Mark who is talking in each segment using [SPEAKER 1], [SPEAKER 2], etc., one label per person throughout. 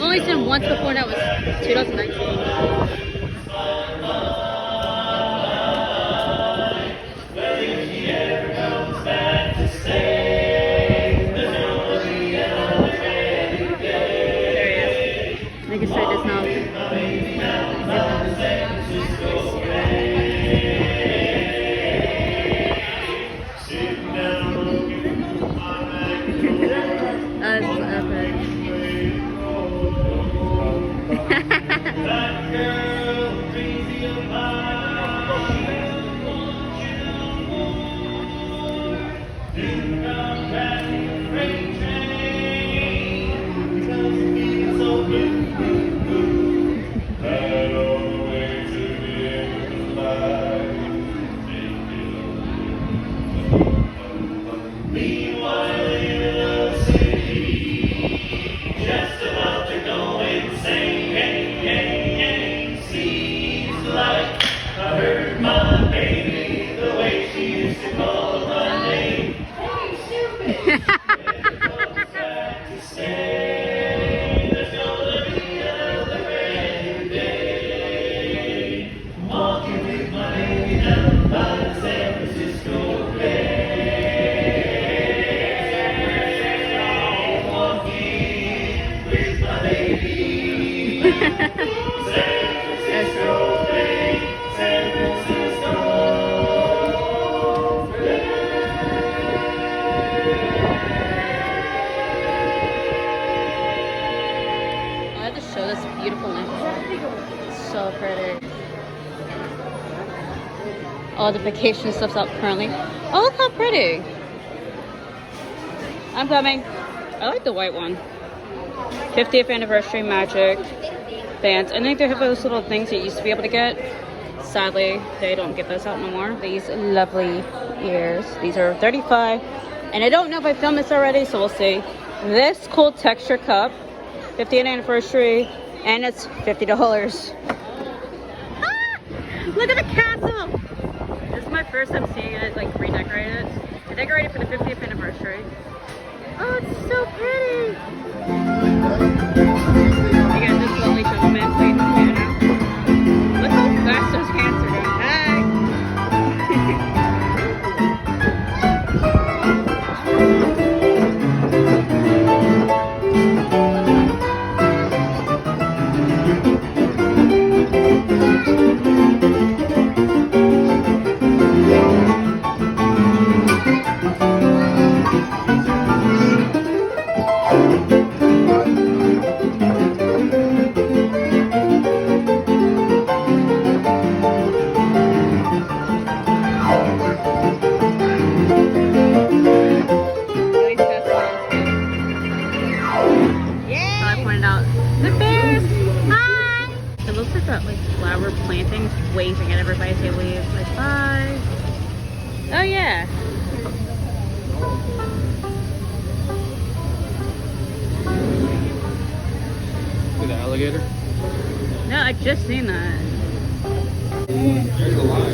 [SPEAKER 1] only seen once before, and that was 2019. Making sure it does not. That's epic. So pretty. All the vacation stuff's up currently. Oh, look how pretty. I'm coming. I like the white one. 50th anniversary magic bands. I think they have those little things that you used to be able to get. Sadly, they don't get those out no more. These lovely ears. These are 35. And I don't know if I filmed this already, so we'll see. This cool texture cup. 50th anniversary. And it's $50. Look at the castle! This is my first time seeing it, like, redecorated. They decorated for the 50th anniversary. Oh, it's so pretty! You got this lovely gentleman playing the piano. Look how fast those hands are going. Waving at everybody as they leave, like bye. Oh yeah.
[SPEAKER 2] See the alligator?
[SPEAKER 1] No, I just seen that.
[SPEAKER 2] There's a line.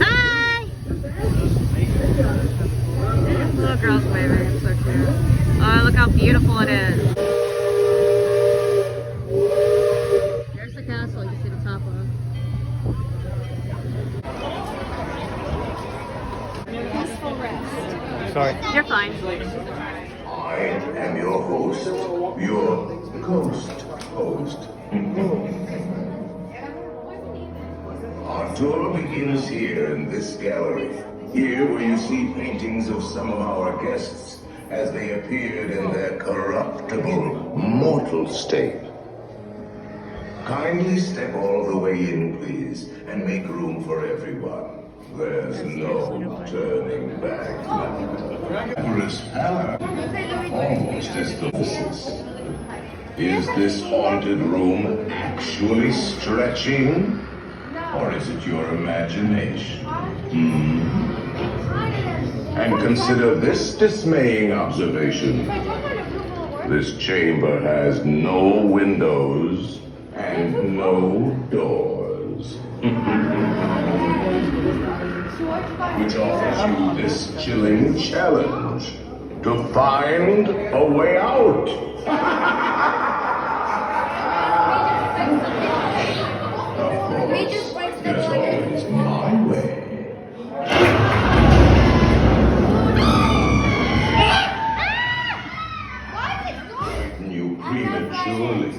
[SPEAKER 1] Hi. Little girl's waving. It's so cute. Oh, look how beautiful it is. There's the castle. You can see the top of it.
[SPEAKER 2] Sorry.
[SPEAKER 1] You're fine.
[SPEAKER 3] I am your host, your ghost host. Our tour begins here in this gallery. Here where you see paintings of some of our guests as they appeared in their corruptible, mortal state. Kindly step all the way in, please, and make room for everyone. There's no turning back now. Empress Pallor, almost as the voices. Is this haunted room actually stretching? Or is it your imagination? And consider this dismaying observation. This chamber has no windows and no doors. Which offers you this chilling challenge to find a way out. prematurely.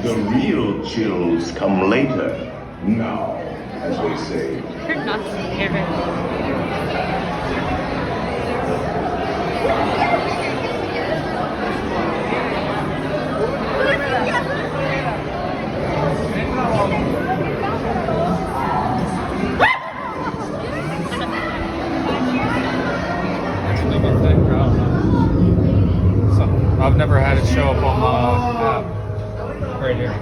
[SPEAKER 3] The real chills come later. Now, as they say.
[SPEAKER 1] You're not scared.
[SPEAKER 2] I've never had it show up on my app. Right here.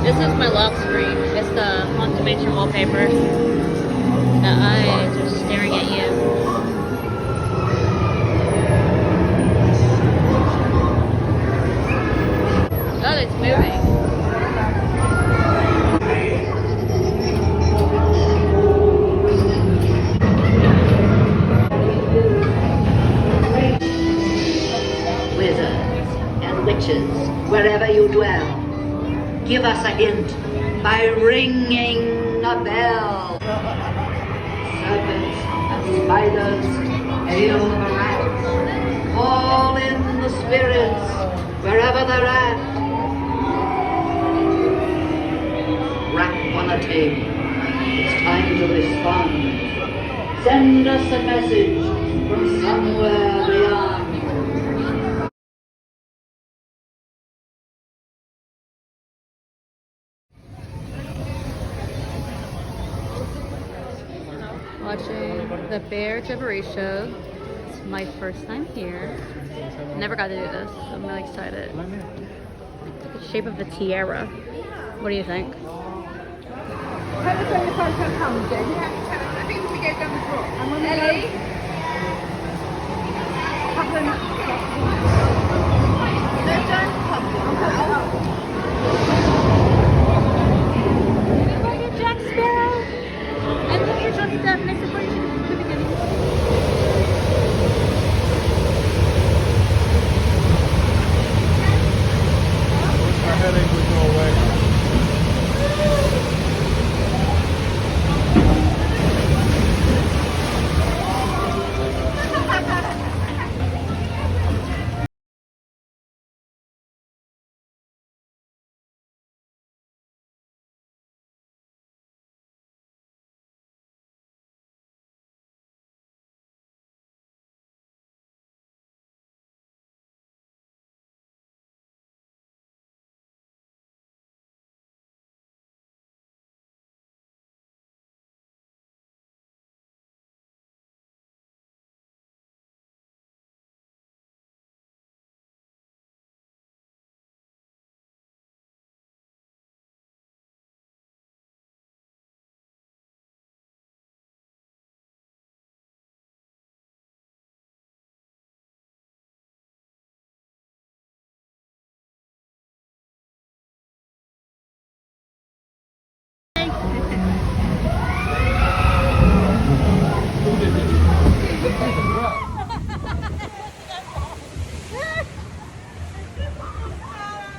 [SPEAKER 1] This is my lock screen. It's the haunted mansion wallpaper. The eyes are staring at you. Oh, it's moving.
[SPEAKER 4] Wizards and witches, wherever you dwell, give us a hint by ringing a bell. Serpents and spiders, hail the rats, call in the spirits wherever they're at. Rap on a table, it's time to respond. Send us a message from somewhere beyond.
[SPEAKER 1] Watching the Bear Jamboree show. It's my first time here. Never got to do this. I'm really excited. The shape of the tiara. What do you think? Jack Sparrow! And look at Johnny Depp next to Brady at the beginning.
[SPEAKER 2] My headache would go away.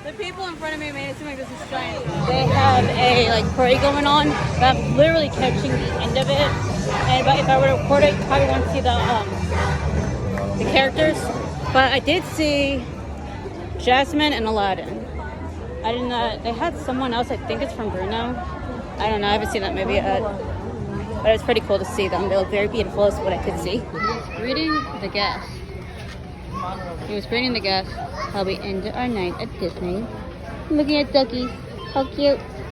[SPEAKER 1] The people in front of me made it seem like this is strange. They have a like parade going on, but I'm literally catching the end of it. And if I were to record it, you probably won't see the characters. But I did see Jasmine and Aladdin. I didn't know they had someone else. I think it's from Bruno. I don't know. I haven't seen that movie yet. But it's pretty cool to see them. They look very beautiful, is what I could see. He was greeting the guests. How we ended our night at Disney. Looking at duckies. How cute.